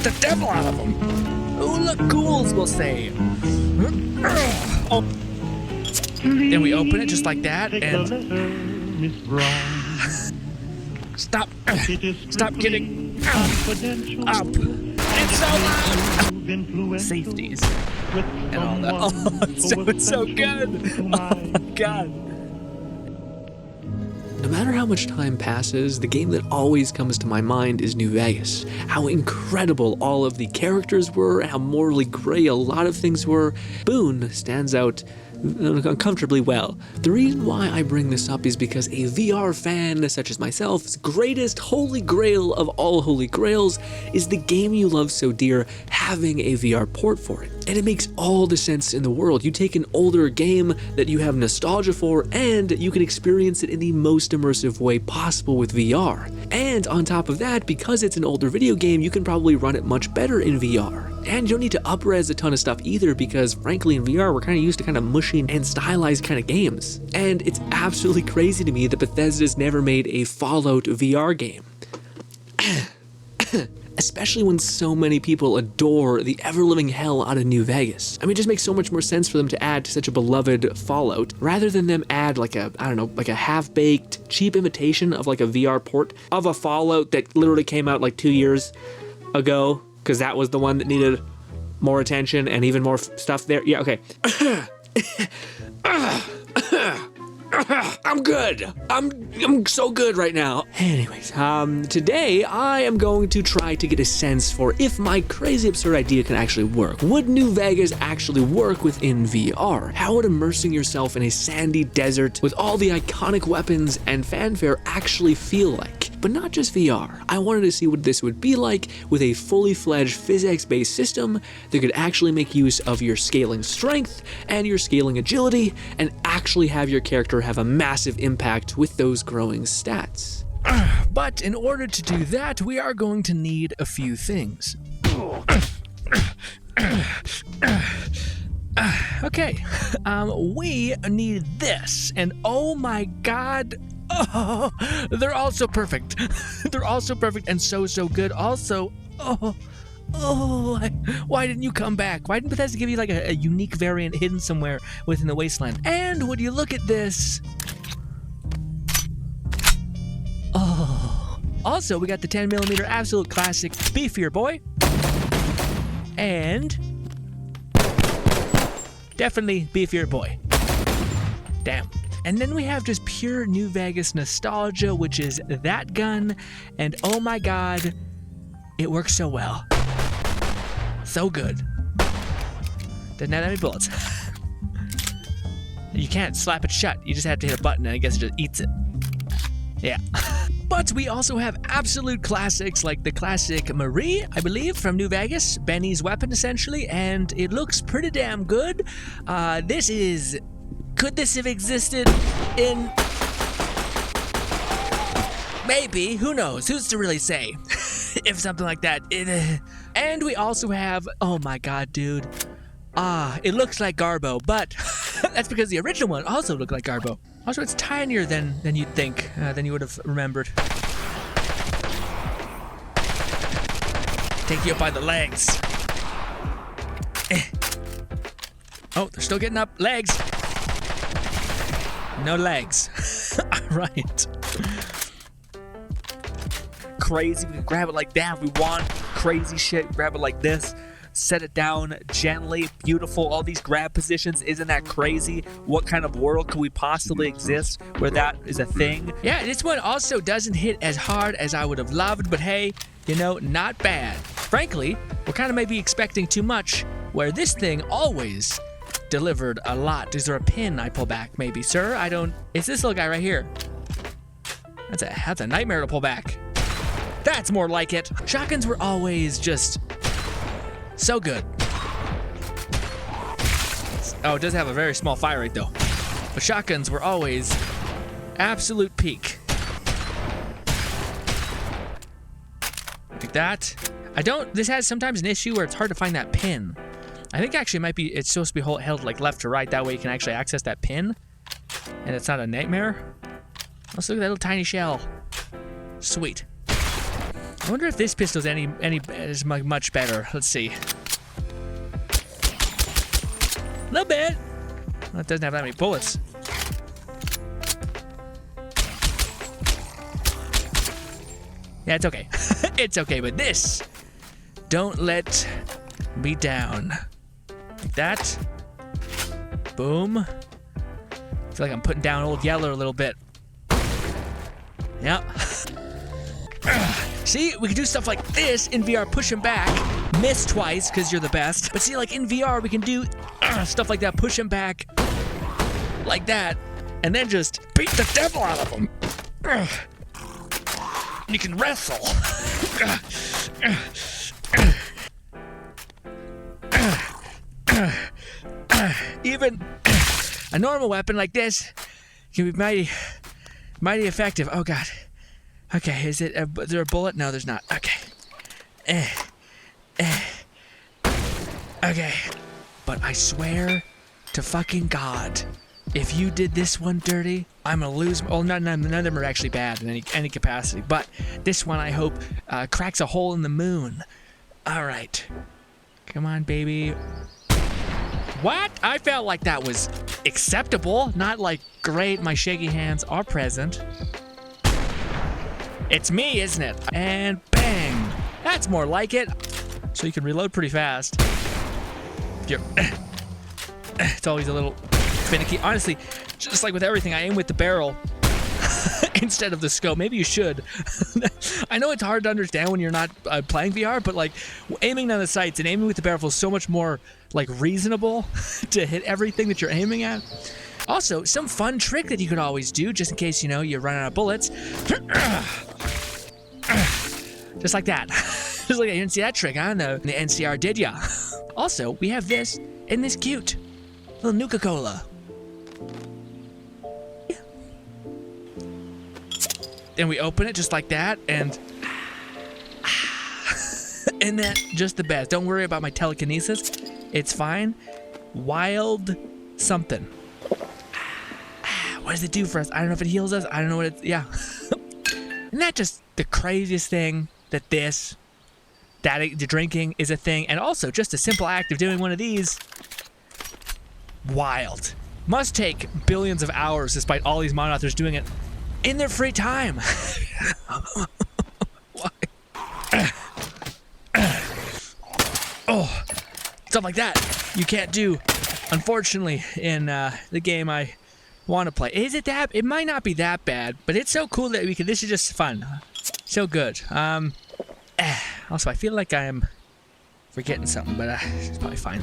the devil out of them. Oh, look, ghouls, we'll say. Oh. Then we open it just like that, and stop getting up. It's so loud. Safeties and all that. Oh, it's so good. Oh my god. No matter how much time passes, the game that always comes to my mind is New Vegas. How incredible all of the characters were, how morally gray a lot of things were. Boone stands out uncomfortably well. The reason why I bring this up is because a VR fan such as myself's greatest holy grail of all holy grails is the game you love so dear having a VR port for it. And it makes all the sense in the world. You take an older game that you have nostalgia for and you can experience it in the most immersive way possible with VR. And on top of that, because it's an older video game, you can probably run it much better in VR. And you don't need to up-res a ton of stuff either because frankly in VR we're kind of used to kind of mushy and stylized kind of games. And it's absolutely crazy to me that Bethesda's never made a Fallout VR game. Especially when so many people adore the ever-living hell out of New Vegas. I mean, it just makes so much more sense for them to add to such a beloved Fallout, rather than them add like a, I don't know, like a half-baked, cheap imitation of like a VR port of a Fallout that literally came out like 2 years ago, because that was the one that needed more attention and even more stuff there. Yeah, okay. I'm good. I'm so good right now. Anyways, today I am going to try to get a sense for if my crazy absurd idea can actually work. Would New Vegas actually work within VR? How would immersing yourself in a sandy desert with all the iconic weapons and fanfare actually feel like? But not just VR. I wanted to see what this would be like with a fully fledged physics-based system that could actually make use of your scaling strength and your scaling agility and actually have your character have a massive impact with those growing stats. But in order to do that, we are going to need a few things. Okay, we need this, and oh my god, oh, they're all so perfect. They're all so perfect and so good. Also, why didn't you come back? Why didn't Bethesda give you like a unique variant hidden somewhere within the wasteland? And would you look at this? Oh. Also, we got the 10mm absolute classic beefier boy. And definitely beefier boy. Damn. And then we have just pure New Vegas nostalgia, which is that gun. And oh my god, it works so well. So good. Doesn't have any bullets. You can't slap it shut. You just have to hit a button and I guess it just eats it. Yeah. But we also have absolute classics like the classic Marie, I believe, from New Vegas. Benny's weapon, essentially. And it looks pretty damn good. This is... Could this have existed in... Maybe. Who knows? Who's to really say? If something like that... And we also have... Oh my god, dude. It looks like Garbo, but... that's because the original one also looked like Garbo. Also, it's tinier than you'd think, than you would have remembered. Take you up by the legs. Oh, they're still getting up. Legs. No legs. Alright. Crazy. We can grab it like that if we want. Crazy shit. Grab it like this. Set it down gently, beautiful, all these grab positions. Isn't that crazy? What kind of world could we possibly exist where that is a thing? Yeah, this one also doesn't hit as hard as I would have loved, but hey, you know, not bad. Frankly, we're kind of maybe expecting too much, where this thing always delivered a lot. Is there a pin I pull back, maybe? Sir, I don't... It's this little guy right here. That's a nightmare to pull back. That's more like it. Shotguns were always just... so good. Oh, it does have a very small fire rate though. But shotguns were always absolute peak. Like that. This has sometimes an issue where it's hard to find that pin. I think actually it's supposed to be held like left to right. That way you can actually access that pin. And it's not a nightmare. Let's look at that little tiny shell. Sweet. I wonder if this pistol's is much better. Let's see. A little bit. Well, it doesn't have that many bullets. Yeah, it's okay. It's okay, but this, don't let me down. Like that. Boom. I feel like I'm putting down Old Yeller a little bit. Yep. See, we can do stuff like this in VR, push him back. Miss twice, because you're the best. But see, like in VR, we can do stuff like that, push him back. Like that. And then just beat the devil out of him. You can wrestle. Even a normal weapon like this can be mighty effective. Oh god. Okay, is there a bullet? No, there's not. Okay. Okay. But I swear to fucking God, if you did this one dirty, I'm gonna lose. Well, none of them are actually bad in any capacity. But this one, I hope, cracks a hole in the moon. All right. Come on, baby. What? I felt like that was acceptable, not like great. My shaky hands are present. It's me, isn't it? And bang. That's more like it. So you can reload pretty fast. It's always a little finicky. Honestly, just like with everything, I aim with the barrel instead of the scope. Maybe you should. I know it's hard to understand when you're not playing VR, but like aiming down the sights and aiming with the barrel feels so much more like reasonable to hit everything that you're aiming at. Also, some fun trick that you could always do, just in case, you know, you run out of bullets. Just like that. Just like that. You didn't see that trick, huh? In the NCR, did ya? Also, we have this in this cute little Nuka-Cola. Then we open it just like that, and isn't that just the best? Don't worry about my telekinesis. It's fine. Wild something. What does it do for us? I don't know if it heals us. I don't know what it's... Yeah. Isn't that just the craziest thing that the drinking is a thing, and also just a simple act of doing one of these. Wild. Must take billions of hours despite all these mod authors doing it in their free time. Why? Oh, stuff like that you can't do, unfortunately, in the game I want to play. Is it that? It might not be that bad, but it's so cool that we can. This is just fun, so good. Also, I feel like I am forgetting something, but it's probably fine.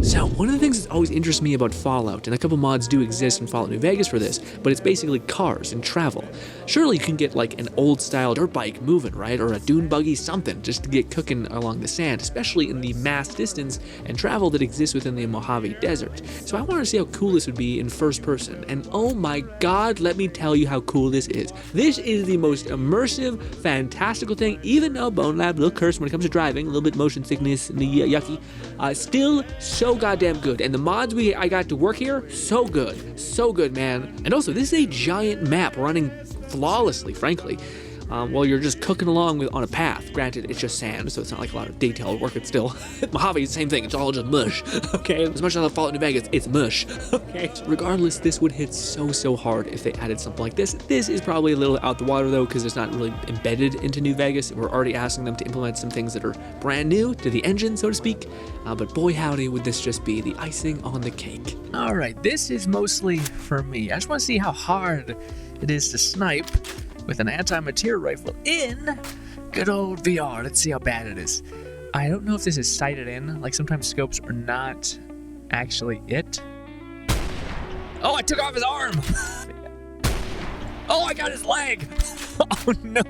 So, one of the things that always interests me about Fallout, and a couple mods do exist in Fallout New Vegas for this, but it's basically cars and travel. Surely you can get like an old style dirt bike moving, right? Or a dune buggy, something, just to get cooking along the sand, especially in the mass distance and travel that exists within the Mojave Desert. So I wanted to see how cool this would be in first person, and oh my god, let me tell you how cool this is. This is the most immersive, fantastical thing, even though Bonelab, a little cursed when it comes to driving, a little bit motion sickness, and the yucky, still so goddamn good. And the mods I got to work here, so good, man. And also, this is a giant map running flawlessly, frankly, while you're just cooking along on a path. Granted, it's just sand, so it's not like a lot of detailed work. It's still Mojave is the same thing. It's all just mush. Okay, as much as I love Fallout New Vegas, it's mush. Okay, so regardless, this would hit so hard if they added something like this. This is probably a little out the water though, because it's not really embedded into New Vegas. We're already asking them to implement some things that are brand new to the engine, so to speak. But boy howdy, would this just be the icing on the cake. All right, this is mostly for me. I just want to see how hard it is to snipe with an anti-materiel rifle in good old VR. Let's see how bad it is. I don't know if this is sighted in. Like, sometimes scopes are not actually it. Oh, I took off his arm. Oh, I got his leg. Oh, no.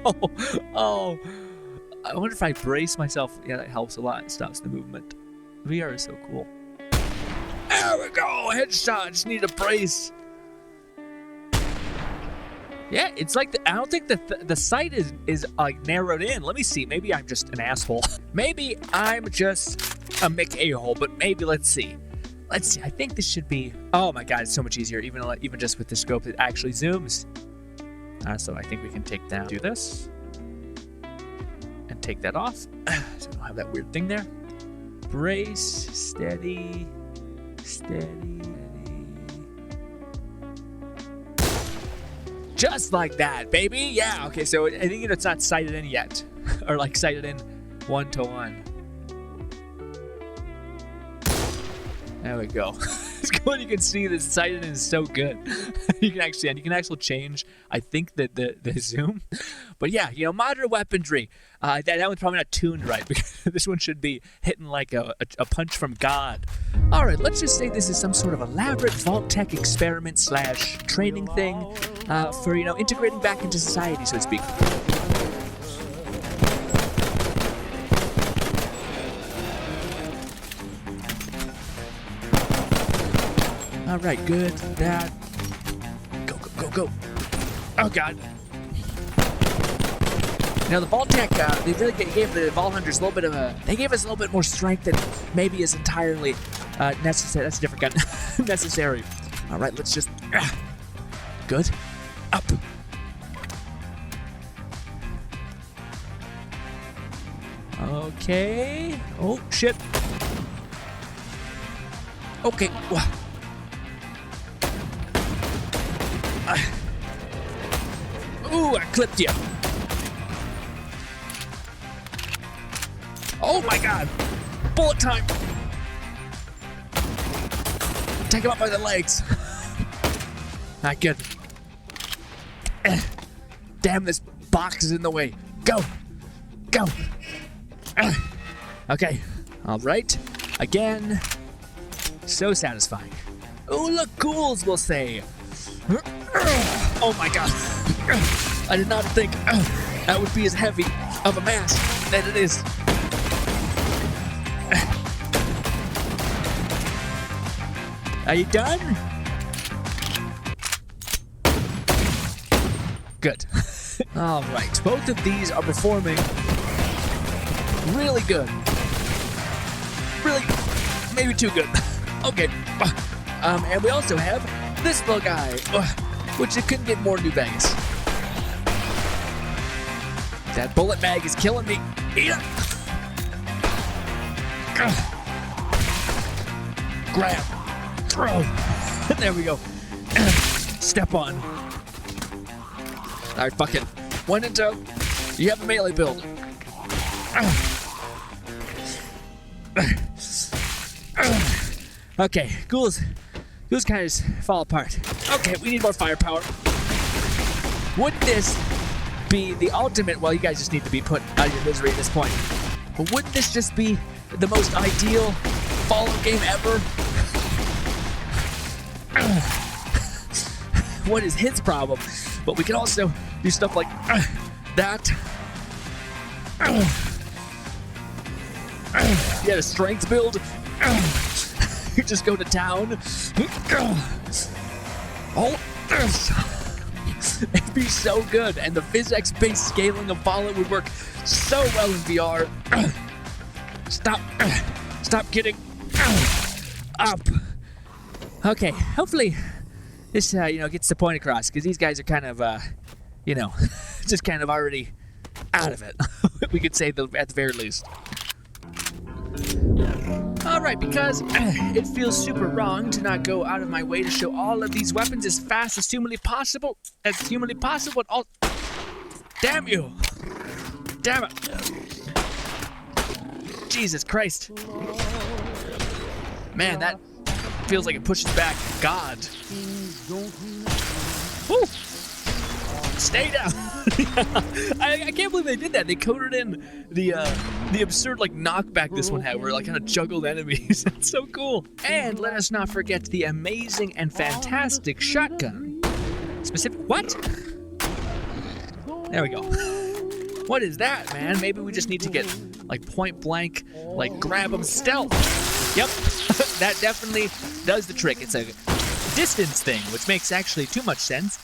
Oh, I wonder if I brace myself. Yeah, that helps a lot. It stops the movement. VR is so cool. There we go. Headshot. Just need a brace. Yeah, it's like I don't think the sight is like narrowed in. Let me see. Maybe I'm just an asshole. Maybe I'm just a Mick a-hole. But maybe let's see. Let's see. I think this should be. Oh my god, it's so much easier. Even just with the scope, it actually zooms. So I think we can take down. Do this, and take that off. So I don't have that weird thing there. Brace, steady, steady. Just like that, baby. Yeah, okay, so I think it's not sighted in yet. Or like sighted in 1-to-1. There we go. It's cool. You can see the sighted in is so good. You can actually change, I think, the zoom. But yeah, you know, modern weaponry. That one's probably not tuned right because this one should be hitting like a punch from God. All right, let's just say this is some sort of elaborate vault tech experiment / training thing for, you know, integrating back into society, so to speak. All right, good. That. Go, go, go, go. Oh, God. Now, the Vault Tech, they really gave the Vault Hunters a little bit of a... They gave us a little bit more strength than maybe is entirely necessary. That's a different gun. Necessary. All right, let's just... Good. Up. Okay. Oh, shit. Okay. Ooh, I clipped you. Oh my God. Bullet time. Take him up by the legs. Not good. Damn, this box is in the way. Go. Go. Okay. All right. Again. So satisfying. Oh, look, ghouls, we'll say. Oh my God. I did not think that would be as heavy of a mass that it is. Are you done? Good. All right. Both of these are performing really good. Really, maybe too good. Okay. And we also have this little guy, which it couldn't get more New Vegas. That bullet bag is killing me. Eat it. Grab. Throw. There we go. Step on. All right, fuck it. 1 and 2. You have a melee build. Okay, ghouls kind of fall apart. Okay, we need more firepower. Wouldn't this be the ultimate? Well, you guys just need to be put out of your misery at this point. But wouldn't this just be the most ideal Fallout game ever? What is his problem? But we can also do stuff like that. You had a strength build. You just go to town. Oh, it'd be so good, and the physics-based scaling of Fallout would work so well in VR. Stop getting up. Okay, hopefully this gets the point across, because these guys are kind of just kind of already out of it. We could say at the very least. Alright, because it feels super wrong to not go out of my way to show all of these weapons as fast as humanly possible. Damn you! Damn it! Jesus Christ. Man, that feels like it pushes back God. Woo! Stay down! I can't believe they did that. They coded in the absurd knockback this one had, where it kind of juggled enemies. It's so cool. And let us not forget the amazing and fantastic shotgun. What? There we go. What is that, man? Maybe we just need to get point blank, grab them stealth. Yep, that definitely does the trick. It's a distance thing, which makes actually too much sense.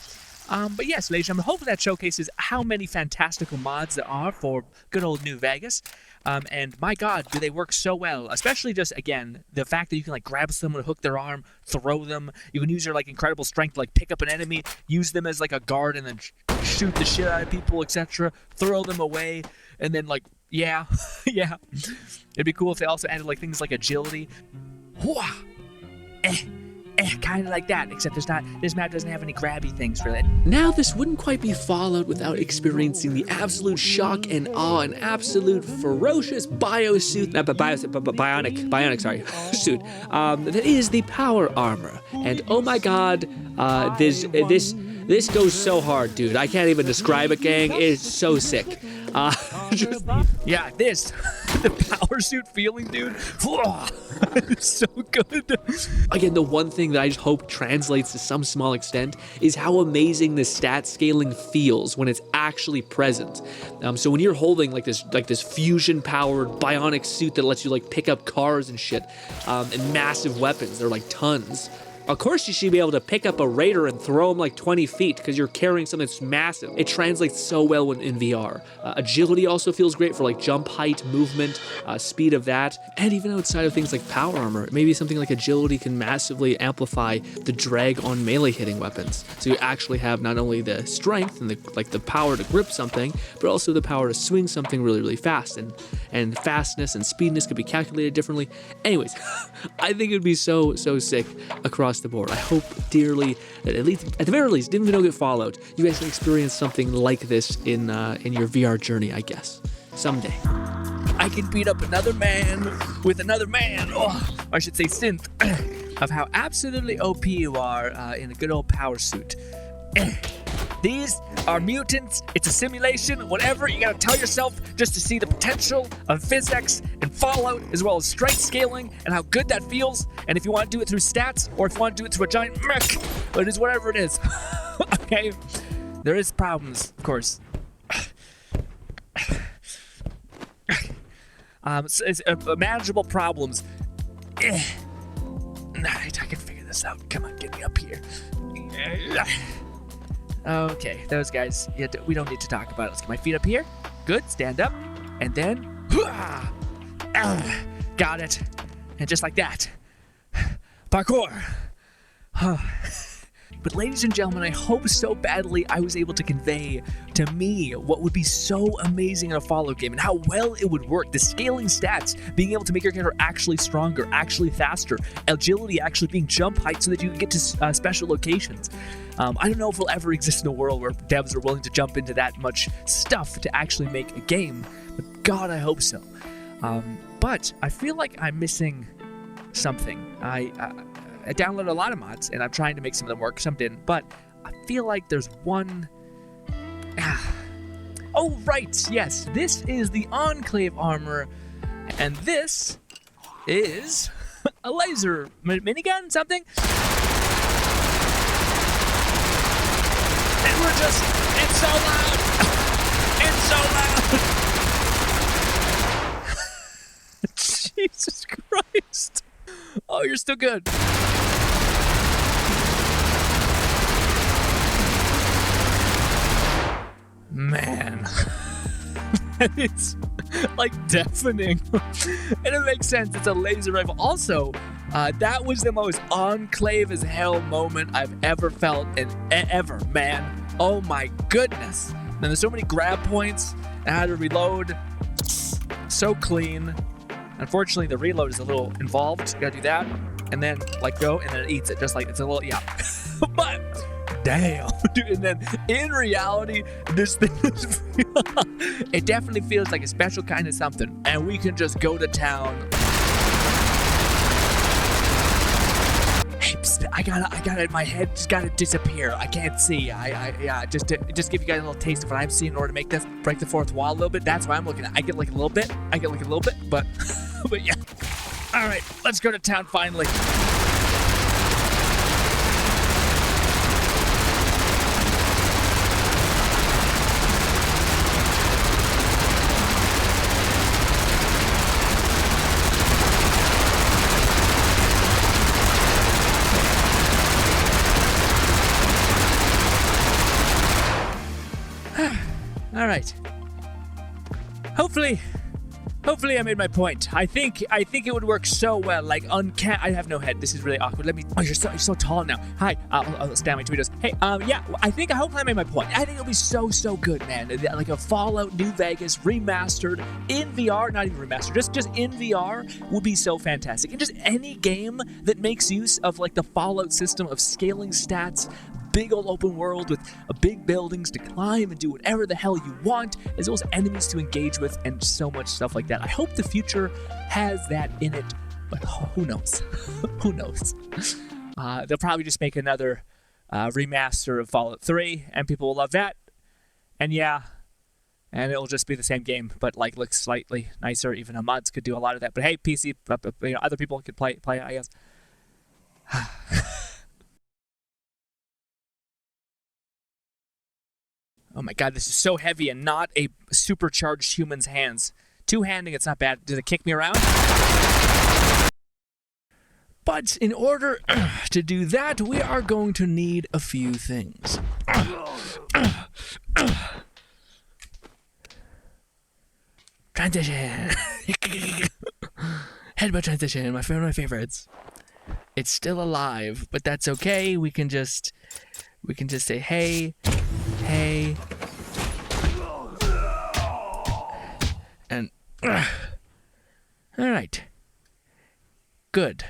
But yes, ladies and gentlemen, hopefully that showcases how many fantastical mods there are for good old New Vegas. And my God, do they work so well. Especially just, again, the fact that you can grab someone, hook their arm, throw them. You can use your incredible strength to pick up an enemy, use them as a guard, and then shoot the shit out of people, etc. Throw them away, and then Yeah, yeah. It'd be cool if they also added like things like agility. Whoa. Kind of like that, except this map doesn't have any grabby things really. Now, this wouldn't quite be Fallout without experiencing the absolute shock and awe and absolute ferocious bionic suit that is the power armor. And oh my god, this goes so hard, dude. I can't even describe it, gang. It's so sick. Yeah, this, the power suit feeling, dude. It's so good. Again, the one thing that I just hope translates to some small extent is how amazing the stat scaling feels when it's actually present. So when you're holding like this fusion powered bionic suit that lets you like pick up cars and shit, and massive weapons, they're like tons. Of course, you should be able to pick up a raider and throw him like 20 feet because you're carrying something that's massive. It translates so well when in VR. Agility also feels great for like jump height, movement, speed of that. And even outside of things like power armor, maybe something like agility can massively amplify the drag on melee hitting weapons. So you actually have not only the strength and the power to grip something, but also the power to swing something really, really fast. And fastness and speedness could be calculated differently. Anyways, I think it'd be so sick across the board. I hope dearly that at the very least, even if you don't get Fallout, you guys can experience something like this in your VR journey, I guess, someday. I can beat up another man with another man, or I should say synth, of how absolutely OP you are in a good old power suit. These are mutants, it's a simulation, whatever, you gotta tell yourself just to see the potential of physics and Fallout, as well as strength scaling and how good that feels. And if you want to do it through stats, or if you want to do it through a giant mech, it is whatever it is. Okay? There is problems, of course. It's manageable problems. Alright, I can figure this out. Come on, get me up here. Okay, those guys, yeah, we don't need to talk about it. Let's get my feet up here. Good, stand up. And then, got it. And just like that, parkour. But ladies and gentlemen, I hope so badly I was able to convey to me what would be so amazing in a Fallout game and how well it would work. The scaling stats, being able to make your character actually stronger, actually faster, agility actually being jump height so that you can get to special locations. I don't know if we'll ever exist in a world where devs are willing to jump into that much stuff to actually make a game, but God, I hope so. But I feel like I'm missing something. I downloaded a lot of mods, and I'm trying to make some of them work, some didn't, but I feel like there's one... Oh, right, yes, this is the Enclave armor, and this is a laser minigun, something? And we're just... It's so loud! It's so loud! Jesus Christ! Oh, you're still good. Man, it's like deafening. And it makes sense, it's a laser rifle. Also, that was the most Enclave as hell moment I've ever felt ever, man. Oh my goodness. And there's so many grab points, and how to reload. So clean. Unfortunately, the reload is a little involved. You gotta do that, and then like go, and then it eats it, just like it's a little, yeah. But damn, dude. And then in reality, this thing is, it definitely feels like a special kind of something, and we can just go to town. Hey, psst, I gotta, my head just gotta disappear. I can't see. Yeah, just to give you guys a little taste of what I'm seeing in order to make this break the fourth wall a little bit. That's what I'm looking at. I get like a little bit, but, but yeah. All right, let's go to town finally. Hopefully I made my point. I think it would work so well. Like I have no head. This is really awkward. Let me. Oh, you're so tall now. Hi. I'll stand my tweeters. Hey. Yeah. Hopefully I made my point. I think it'll be so good, man. Like a Fallout New Vegas remastered in VR. Not even remastered. Just in VR would be so fantastic. And just any game that makes use of like the Fallout system of scaling stats. Big old open world with big buildings to climb and do whatever the hell you want, as well as enemies to engage with and so much stuff like that. I hope the future has that in it, but who knows? Who knows? They'll probably just make another remaster of Fallout 3, and people will love that. And yeah, and it'll just be the same game, but like looks slightly nicer. Even a mods could do a lot of that. But hey, PC, other people could play it, I guess. Oh my god, this is so heavy and not a supercharged human's hands. Two-handing, it's not bad. Did it kick me around? But in order to do that, we are going to need a few things. Transition. Headbutt transition, one of my favorites. It's still alive, but that's okay. We can just say, hey. And all right. Good.